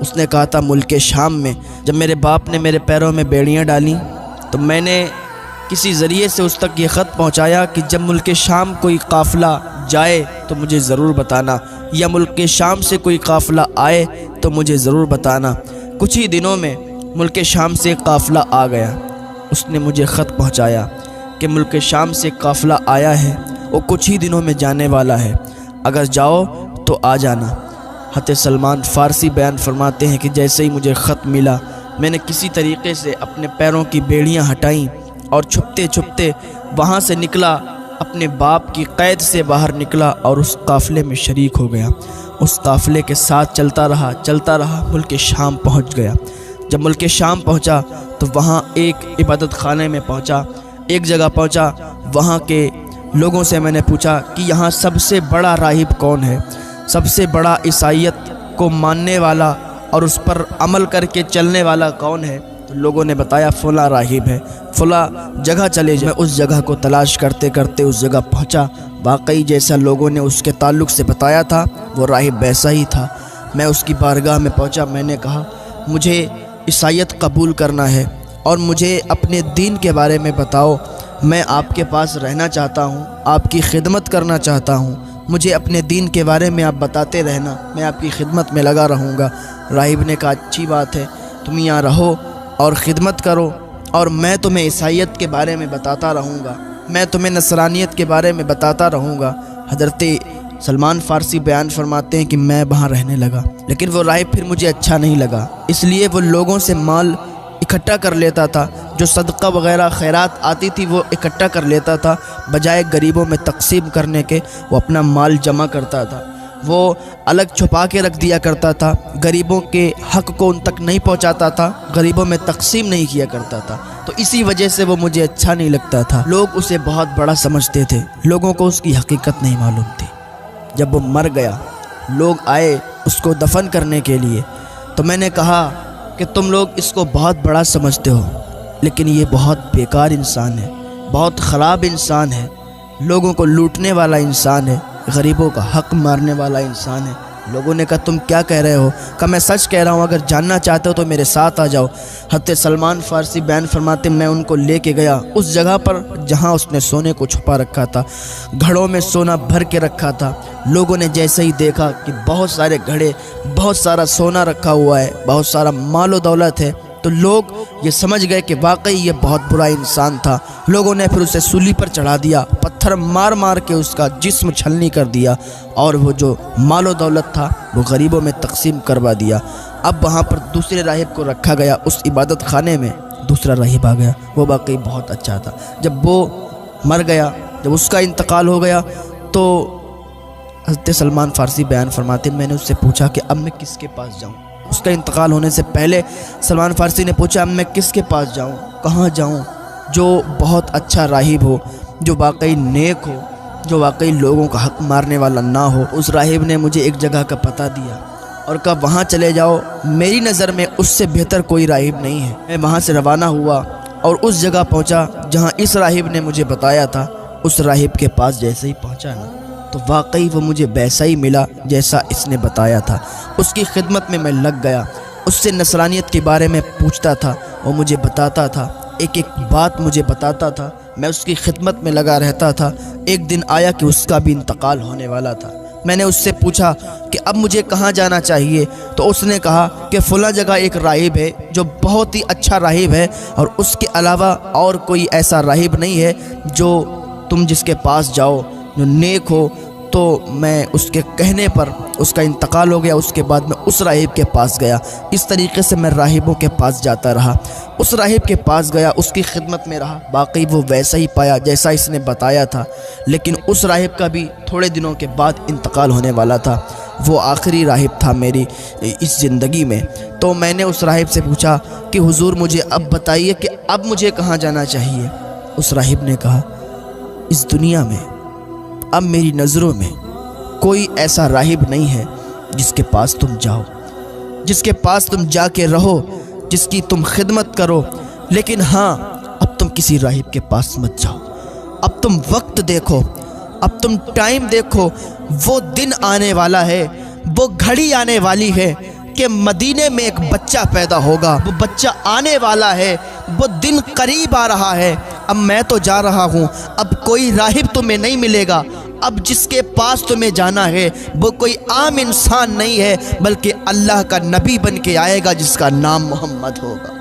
اس نے کہا تھا ملک شام میں جب میرے باپ نے میرے پیروں میں بیڑیاں ڈالیں تو میں نے کسی ذریعے سے اس تک یہ خط پہنچایا کہ جب ملک شام کوئی قافلہ جائے تو مجھے ضرور بتانا، یا ملک شام سے کوئی قافلہ آئے تو مجھے ضرور بتانا۔ کچھ ہی دنوں میں ملک شام سے قافلہ آ گیا۔ اس نے مجھے خط پہنچایا کہ ملک شام سے قافلہ آیا ہے، وہ کچھ ہی دنوں میں جانے والا ہے، اگر جاؤ تو آ جانا۔ حضرت سلمان فارسی بیان فرماتے ہیں کہ جیسے ہی مجھے خط ملا میں نے کسی طریقے سے اپنے پیروں کی بیڑیاں ہٹائیں اور چھپتے چھپتے وہاں سے نکلا، اپنے باپ کی قید سے باہر نکلا اور اس قافلے میں شریک ہو گیا۔ اس قافلے کے ساتھ چلتا رہا، ملک شام پہنچ گیا۔ جب ملک شام پہنچا تو وہاں ایک عبادت خانے میں پہنچا، ایک جگہ پہنچا، وہاں کے لوگوں سے میں نے پوچھا کہ یہاں سب سے بڑا راہب کون ہے، سب سے بڑا عیسائیت کو ماننے والا اور اس پر عمل کر کے چلنے والا کون ہے؟ تو لوگوں نے بتایا فلاں راہب ہے، فلاں جگہ چلے جائیں۔ میں اس جگہ کو تلاش کرتے کرتے اس جگہ پہنچا، واقعی جیسا لوگوں نے اس کے تعلق سے بتایا تھا وہ راہب ویسا ہی تھا۔ میں اس کی بارگاہ میں پہنچا، میں نے کہا مجھے عیسائیت قبول کرنا ہے اور مجھے اپنے دین کے بارے میں بتاؤ، میں آپ کے پاس رہنا چاہتا ہوں، آپ کی خدمت کرنا چاہتا ہوں، مجھے اپنے دین کے بارے میں آپ بتاتے رہنا، میں آپ کی خدمت میں لگا رہوں گا۔ راہب نے کہا اچھی بات ہے، تم یہاں رہو اور خدمت کرو اور میں تمہیں عیسائیت کے بارے میں بتاتا رہوں گا، میں تمہیں نصرانیت کے بارے میں بتاتا رہوں گا۔ حضرت سلمان فارسی بیان فرماتے ہیں کہ میں وہاں رہنے لگا، لیکن وہ راہب پھر مجھے اچھا نہیں لگا، اس لیے وہ لوگوں سے مال اکٹھا کر لیتا تھا، جو صدقہ وغیرہ خیرات آتی تھی وہ اکٹھا کر لیتا تھا، بجائے غریبوں میں تقسیم کرنے کے وہ اپنا مال جمع کرتا تھا، وہ الگ چھپا کے رکھ دیا کرتا تھا، غریبوں کے حق کو ان تک نہیں پہنچاتا تھا، غریبوں میں تقسیم نہیں کیا کرتا تھا، تو اسی وجہ سے وہ مجھے اچھا نہیں لگتا تھا۔ لوگ اسے بہت بڑا سمجھتے تھے، لوگوں کو اس کی حقیقت نہیں معلوم تھی۔ جب وہ مر گیا، لوگ آئے اس کو دفن کرنے کے لیے، تو میں نے کہا کہ تم لوگ اس کو بہت بڑا سمجھتے ہو، لیکن یہ بہت بیکار انسان ہے، بہت خراب انسان ہے، لوگوں کو لوٹنے والا انسان ہے، غریبوں کا حق مارنے والا انسان ہے۔ لوگوں نے کہا تم کیا کہہ رہے ہو؟ کہا میں سچ کہہ رہا ہوں، اگر جاننا چاہتے ہو تو میرے ساتھ آ جاؤ۔ حضرت سلمان فارسی بیان فرماتے میں ان کو لے کے گیا اس جگہ پر جہاں اس نے سونے کو چھپا رکھا تھا، گھڑوں میں سونا بھر کے رکھا تھا۔ لوگوں نے جیسے ہی دیکھا کہ بہت سارے گھڑے، بہت سارا سونا رکھا ہوا ہے، بہت سارا مال و دولت ہے، تو لوگ یہ سمجھ گئے کہ واقعی یہ بہت برا انسان تھا۔ لوگوں نے پھر اسے سولی پر چڑھا دیا، پتھر مار مار کے اس کا جسم چھلنی کر دیا، اور وہ جو مال و دولت تھا وہ غریبوں میں تقسیم کروا دیا۔ اب وہاں پر دوسرے راہب کو رکھا گیا، اس عبادت خانے میں دوسرا راہب آ گیا، وہ واقعی بہت اچھا تھا۔ جب وہ مر گیا، جب اس کا انتقال ہو گیا، تو حضرت سلمان فارسی بیان فرماتے میں نے اس سے پوچھا کہ اب میں کس کے پاس جاؤں؟ اس کا انتقال ہونے سے پہلے سلمان فارسی نے پوچھا اب میں کس کے پاس جاؤں، کہاں جاؤں؟ جو بہت اچھا راہب ہو، جو واقعی نیک ہو، جو واقعی لوگوں کا حق مارنے والا نہ ہو۔ اس راہب نے مجھے ایک جگہ کا پتہ دیا اور کہا وہاں چلے جاؤ، میری نظر میں اس سے بہتر کوئی راہب نہیں ہے۔ میں وہاں سے روانہ ہوا اور اس جگہ پہنچا جہاں اس راہب نے مجھے بتایا تھا۔ اس راہب کے پاس جیسے ہی پہنچا نا تو واقعی وہ مجھے ویسا ہی ملا جیسا اس نے بتایا تھا۔ اس کی خدمت میں میں لگ گیا، اس سے نصرانیت کے بارے میں پوچھتا تھا، وہ مجھے بتاتا تھا، ایک ایک بات مجھے بتاتا تھا، میں اس کی خدمت میں لگا رہتا تھا۔ ایک دن آیا کہ اس کا بھی انتقال ہونے والا تھا۔ میں نے اس سے پوچھا کہ اب مجھے کہاں جانا چاہیے، تو اس نے کہا کہ فلاں جگہ ایک راہب ہے جو بہت ہی اچھا راہب ہے، اور اس کے علاوہ اور کوئی ایسا راہب نہیں ہے جو تم جس کے پاس جاؤ جو نیک ہو۔ تو میں اس کے کہنے پر اس کا انتقال ہو گیا، اس کے بعد میں اس راہب کے پاس گیا۔ اس طریقے سے میں راہبوں کے پاس جاتا رہا، اس راہب کے پاس گیا، اس کی خدمت میں رہا، باقی وہ ویسا ہی پایا جیسا اس نے بتایا تھا، لیکن اس راہب کا بھی تھوڑے دنوں کے بعد انتقال ہونے والا تھا۔ وہ آخری راہب تھا میری اس زندگی میں۔ تو میں نے اس راہب سے پوچھا کہ حضور مجھے اب بتائیے کہ اب مجھے کہاں جانا چاہیے۔ اس راہب نے کہا اس دنیا میں اب میری نظروں میں کوئی ایسا راہب نہیں ہے جس کے پاس تم جاؤ، جس کے پاس تم جا کے رہو، جس کی تم خدمت کرو، لیکن ہاں اب تم کسی راہب کے پاس مت جاؤ۔ اب تم وقت دیکھو، اب تم ٹائم دیکھو، وہ دن آنے والا ہے، وہ گھڑی آنے والی ہے کہ مدینے میں ایک بچہ پیدا ہوگا، وہ بچہ آنے والا ہے، وہ دن قریب آ رہا ہے، اب میں تو جا رہا ہوں، اب کوئی راہب تمہیں نہیں ملے گا، اب جس کے پاس تمہیں جانا ہے وہ کوئی عام انسان نہیں ہے بلکہ اللہ کا نبی بن کے آئے گا جس کا نام محمد ہوگا۔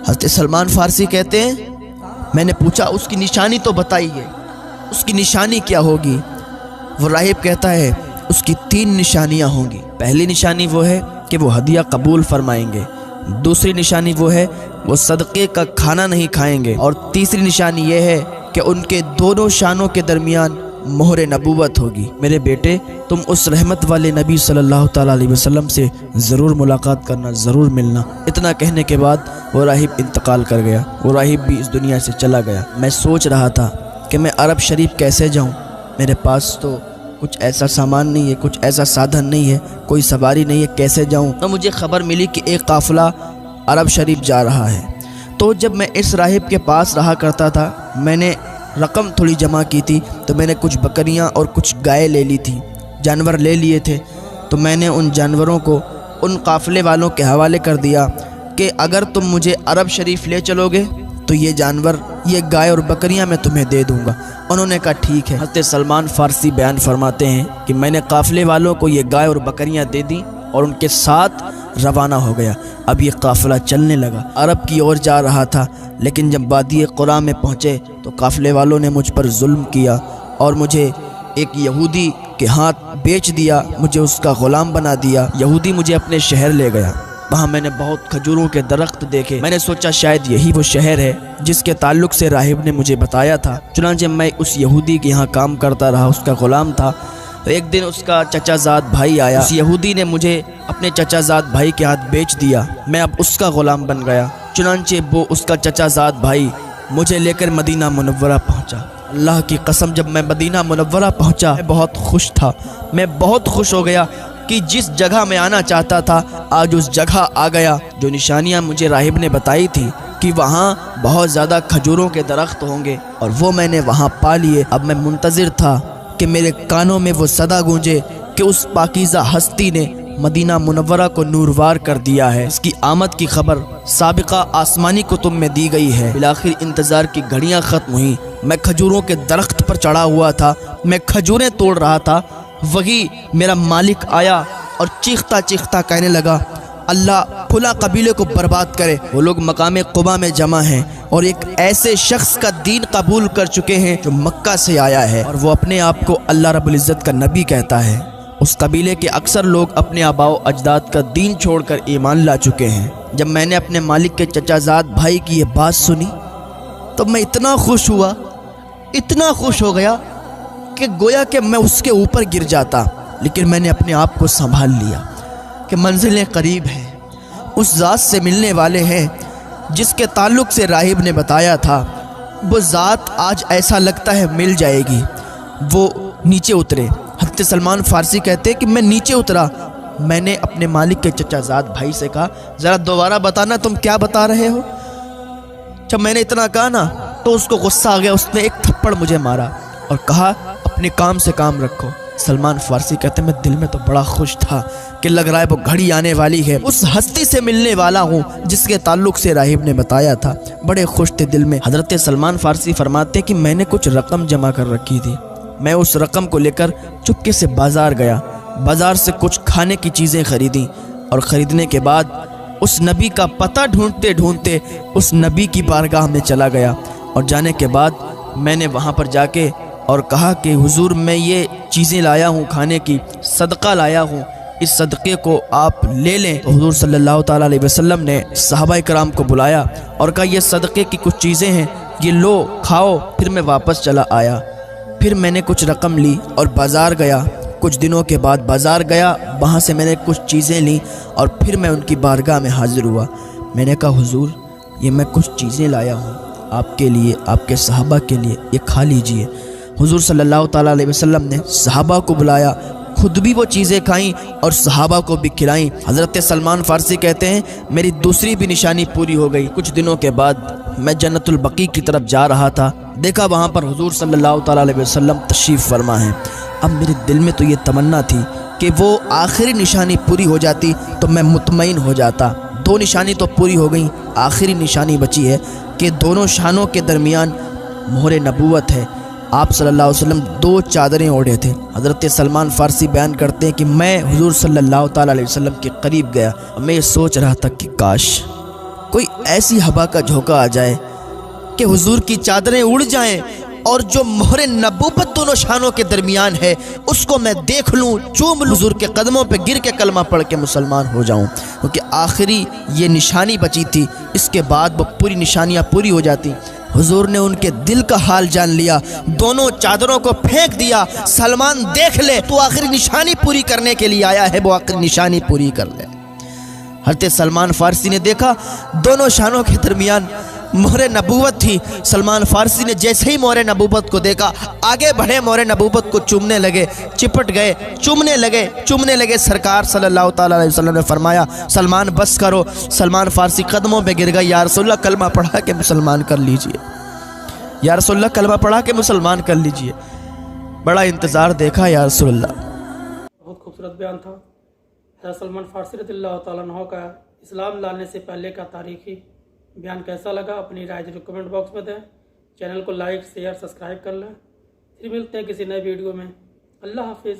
حضرت سلمان فارسی کہتے ہیں میں نے پوچھا اس کی نشانی تو بتائیے، اس کی نشانی کیا ہوگی؟ وہ راہب کہتا ہے اس کی 3 نشانیاں ہوں گی۔ پہلی نشانی وہ ہے کہ وہ ہدیہ قبول فرمائیں گے، دوسری نشانی وہ ہے وہ صدقے کا کھانا نہیں کھائیں گے، اور تیسری نشانی یہ ہے کہ ان کے دونوں شانوں کے درمیان مہر نبوت ہوگی۔ میرے بیٹے تم اس رحمت والے نبی صلی اللہ تعالیٰ علیہ وسلم سے ضرور ملاقات کرنا، ضرور ملنا۔ اتنا کہنے کے بعد وہ راہب انتقال کر گیا، وہ راہب بھی اس دنیا سے چلا گیا۔ میں سوچ رہا تھا کہ میں عرب شریف کیسے جاؤں، میرے پاس تو کچھ ایسا سامان نہیں ہے، کچھ ایسا سادھن نہیں ہے، کوئی سواری نہیں ہے، کیسے جاؤں؟ تو مجھے خبر ملی کہ ایک قافلہ عرب شریف جا رہا ہے۔ تو جب میں اس راہب کے پاس رہا کرتا تھا، میں نے رقم تھوڑی جمع کی تھی، تو میں نے کچھ بکریاں اور کچھ گائے لے لی تھی، جانور لے لیے تھے۔ تو میں نے ان جانوروں کو ان قافلے والوں کے حوالے کر دیا کہ اگر تم مجھے عرب شریف لے چلو گے تو یہ جانور، یہ گائے اور بکریاں میں تمہیں دے دوں گا۔ انہوں نے کہا ٹھیک ہے۔ حضرت سلمان فارسی بیان فرماتے ہیں کہ میں نے قافلے والوں کو یہ گائے اور بکریاں دے دیں اور ان کے ساتھ روانہ ہو گیا۔ اب یہ قافلہ چلنے لگا، عرب کی اور جا رہا تھا، لیکن جب وادی قرا میں پہنچے تو قافلے والوں نے مجھ پر ظلم کیا اور مجھے ایک یہودی کے ہاتھ بیچ دیا، مجھے اس کا غلام بنا دیا۔ یہودی مجھے اپنے شہر لے گیا، وہاں میں نے بہت کھجوروں کے درخت دیکھے۔ میں نے سوچا شاید یہی وہ شہر ہے جس کے تعلق سے راہب نے مجھے بتایا تھا۔ چنانچہ میں اس یہودی کے یہاں کام کرتا رہا، اس کا غلام تھا۔ تو ایک دن اس کا چچا زاد بھائی آیا، اس یہودی نے مجھے اپنے چچا زاد بھائی کے ہاتھ بیچ دیا، میں اب اس کا غلام بن گیا۔ چنانچہ وہ اس کا چچا زاد بھائی مجھے لے کر مدینہ منورہ پہنچا۔ اللہ کی قسم جب میں مدینہ منورہ پہنچا میں بہت خوش تھا، میں بہت خوش ہو گیا کہ جس جگہ میں آنا چاہتا تھا آج اس جگہ آ گیا۔ جو نشانیاں مجھے راہب نے بتائی تھی کہ وہاں بہت زیادہ کھجوروں کے درخت ہوں گے اور وہ میں نے وہاں پا لیے۔ اب میں منتظر تھا کہ میرے کانوں میں وہ صدا گونجے کہ اس پاکیزہ ہستی نے مدینہ منورہ کو نوروار کر دیا ہے، اس کی آمد کی خبر سابقہ آسمانی کتب میں دی گئی ہے۔ بالآخر انتظار کی گھڑیاں ختم ہوئیں، میں کھجوروں کے درخت پر چڑھا ہوا تھا، میں کھجوریں توڑ رہا تھا، وہی میرا مالک آیا اور چیختا چیختا کہنے لگا اللہ فلاں قبیلے کو برباد کرے۔ وہ لوگ مقام قبا میں جمع ہیں اور ایک ایسے شخص کا دین قبول کر چکے ہیں جو مکہ سے آیا ہے اور وہ اپنے آپ کو اللہ رب العزت کا نبی کہتا ہے۔ اس قبیلے کے اکثر لوگ اپنے آباء و اجداد کا دین چھوڑ کر ایمان لا چکے ہیں۔ جب میں نے اپنے مالک کے چچا زاد بھائی کی یہ بات سنی تو میں اتنا خوش ہوا، اتنا خوش ہو گیا کہ گویا کہ میں اس کے اوپر گر جاتا، لیکن میں نے اپنے آپ کو سنبھال لیا کہ منزلیں قریب ہیں، اس ذات سے ملنے والے ہیں جس کے تعلق سے راہب نے بتایا تھا، وہ ذات آج ایسا لگتا ہے مل جائے گی۔ وہ نیچے اترے۔ حضرت سلمان فارسی کہتے ہیں کہ میں نیچے اترا، میں نے اپنے مالک کے چچا زاد بھائی سے کہا ذرا دوبارہ بتانا تم کیا بتا رہے ہو۔ جب میں نے اتنا کہا نا تو اس کو غصہ آ گیا، اس نے ایک تھپڑ مجھے مارا اور کہا اپنے کام سے کام رکھو۔ سلمان فارسی کہتے ہیں میں دل میں تو بڑا خوش تھا کہ لگ رہا ہے وہ گھڑی آنے والی ہے، اس ہستی سے ملنے والا ہوں جس کے تعلق سے راہب نے بتایا تھا، بڑے خوش تھے دل میں۔ حضرت سلمان فارسی فرماتے ہیں کہ میں نے کچھ رقم جمع کر رکھی تھی، میں اس رقم کو لے کر چپکے سے بازار گیا، بازار سے کچھ کھانے کی چیزیں خریدیں اور خریدنے کے بعد اس نبی کا پتہ ڈھونڈتے ڈھونڈتے اس نبی کی بارگاہ میں چلا گیا، اور جانے کے بعد میں نے وہاں پر جا کے اور کہا کہ حضور میں یہ چیزیں لایا ہوں کھانے کی، صدقہ لایا ہوں، اس صدقے کو آپ لے لیں۔ تو حضور صلی اللہ تعالیٰ علیہ وسلم نے صحابہ کرام کو بلایا اور کہا یہ صدقے کی کچھ چیزیں ہیں، یہ لو کھاؤ۔ پھر میں واپس چلا آیا، پھر میں نے کچھ رقم لی اور بازار گیا، کچھ دنوں کے بعد بازار گیا، وہاں سے میں نے کچھ چیزیں لیں اور پھر میں ان کی بارگاہ میں حاضر ہوا۔ میں نے کہا حضور یہ میں کچھ چیزیں لایا ہوں آپ کے لیے، آپ کے صحابہ کے لیے، یہ کھا لیجئے۔ حضور صلی اللہ تعالیٰ علیہ وسلم نے صحابہ کو بلایا، خود بھی وہ چیزیں کھائیں اور صحابہ کو بھی کھلائیں۔ حضرت سلمان فارسی کہتے ہیں میری دوسری بھی نشانی پوری ہو گئی۔ کچھ دنوں کے بعد میں جنت البقیع کی طرف جا رہا تھا، دیکھا وہاں پر حضور صلی اللہ تعالیٰ علیہ وسلم تشریف فرما ہیں۔ اب میرے دل میں تو یہ تمنا تھی کہ وہ آخری نشانی پوری ہو جاتی تو میں مطمئن ہو جاتا۔ 2 نشانی تو پوری ہو گئیں، آخری نشانی بچی ہے کہ دونوں شانوں کے درمیان مہر نبوت ہے۔ آپ صلی اللہ علیہ وسلم 2 چادریں اوڑھے تھے۔ حضرت سلمان فارسی بیان کرتے ہیں کہ میں حضور صلی اللہ تعالیٰ علیہ وسلم کے قریب گیا اور میں یہ سوچ رہا تھا کہ کاش کوئی ایسی ہوا کا جھونکا آ جائے کہ حضور کی چادریں اڑ جائیں اور جو مہر نبوت دونوں شانوں کے درمیان ہے اس کو میں دیکھ لوں، چوم لوں، حضور کے قدموں پہ گر کے کلمہ پڑھ کے مسلمان ہو جاؤں، کیونکہ آخری یہ نشانی بچی تھی۔ اس کے بعد وہ پوری نشانیاں پوری ہو جاتی۔ حضور نے ان کے دل کا حال جان لیا، دونوں چادروں کو پھینک دیا۔ سلمان دیکھ لے، تو آخری نشانی پوری کرنے کے لیے آیا ہے، وہ آخری نشانی پوری کر لے۔ حضرت سلمان فارسی نے دیکھا دونوں شانوں کے درمیان مہر نبوت تھی۔ سلمان فارسی نے جیسے ہی مہر نبوت کو دیکھا آگے بڑھے، مہر نبوت کو چومنے لگے، چپٹ گئے، چومنے لگے۔ سرکار صلی اللہ تعالیٰ علیہ وسلم نے فرمایا سلمان بس کرو۔ سلمان فارسی قدموں پہ گر گیا، یا رسول اللہ کلمہ پڑھا کے مسلمان کر لیجئے، یا رسول اللہ کلمہ پڑھا کے مسلمان کر لیجئے۔ بڑا انتظار دیکھا یا رسول اللہ۔ بہت خوبصورت بیان تھا حضرت سلمان فارسی رضی اللہ تعالیٰ عنہ کا اسلام لانے سے پہلے کا تاریخی بیان کیسا لگا اپنی رائے ضرور کمنٹ باکس میں دیں۔ چینل کو لائک، شیئر، سبسکرائب کر لیں۔ پھر ملتے ہیں کسی نئے ویڈیو میں۔ اللہ حافظ۔